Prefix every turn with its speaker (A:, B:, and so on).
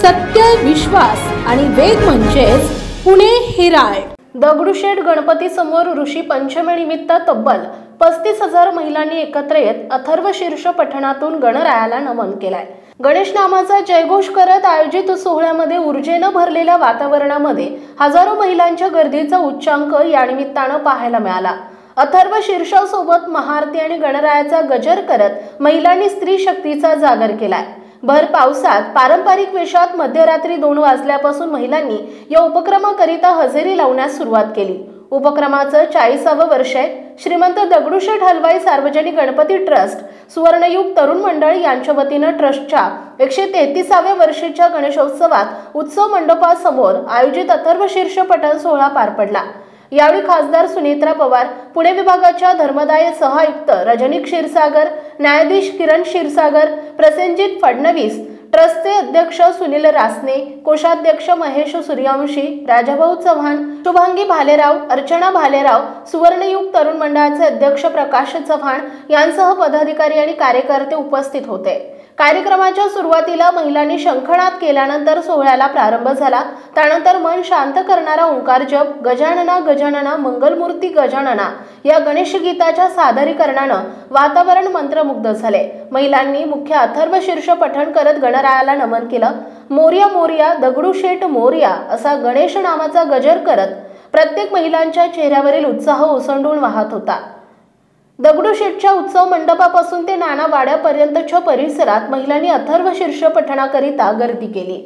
A: सत्य, विश्वास आणि वेग म्हणजेच पुणे हेराल्ड। दगडूशेठ गणपती समोर ऋषी पंचमीनिमित्त तब्बल 35,000 महिलांनी एकत्र येत अथर्व शीर्ष पठणातून गणरायाला नमन केलाय। गणेश नामाचा जयघोष करत आयोजित सोहळ्यामध्ये ऊर्जेने भरलेल्या वातावरणामध्ये हजारो महिलांच्या गर्दीचा उच्चांक या निमित्ताने पाहायला मिळाला। अथर्व शीर्षासोबत महाआरती आणि गणरायाचा गजर करत महिलांनी स्त्री शक्तीचा जागर केलाय। भर पावसात पारंपरिक वेशात मध्यरात्री 2 वाजल्यापासून महिलांनी या उपक्रमाकरिता हजेरी लावण्यास सुरुवात केली। उपक्रमाचं 40वे वर्ष आहे। श्रीमंत दगडूशेठ हलवाई सार्वजनिक गणपती ट्रस्ट सुवर्णयुग तरुण मंडळ यांच्या वतीने ट्रस्टच्या 133व्या वर्षीच्या गणेशोत्सवात उत्सव मंडपासमोर आयोजित अथर्व शीर्ष पठण सोहळा पार पडला। यावेळी खासदार सुनेत्रा पवार, पुणे विभागाच्या धर्मदाय सह-आयुक्त रजनी क्षीरसागर, न्यायाधीश किरण क्षीरसागर, प्रसेनजीत फडणवीस, ट्रस्टचे अध्यक्ष सुनील रासने, कोषाध्यक्ष महेश सूर्यवंशी, राजाभाऊ चव्हाण, शुभांगी भालेराव, अर्चना भालेराव, सुवर्णयुग तरुण मंडळाचे अध्यक्ष प्रकाश चव्हाण यांसह पदाधिकारी आणि कार्यकर्ते उपस्थित होते। कार्यक्रमाच्या सुरुवातीला महिलांनी शंखनाद केल्यानंतर सोहळ्याला प्रारंभ झाला। त्यानंतर मन शांत करणारा ओंकार जप, गजानना गजानना मंगलमूर्ती गजानना या गणेश गीताच्या सादरीकरणाने वातावरण मंत्रमुग्ध झाले। महिलांनी मुख्य अथर्व शीर्ष पठण करत गणरायाला नमन केलं। मोरया मोरया दगडूशेठ मोरया असा गणेश नामाचा गजर करत प्रत्येक महिलांच्या चेहऱ्यावरील उत्साह ओसंडून वाहत होता। दगडूशेठच्या उत्सव मंडपापासून ते नाना वाड्यापर्यंतच्या परिसरात महिलांनी अथर्व शीर्ष पठणाकरिता गर्दी केली।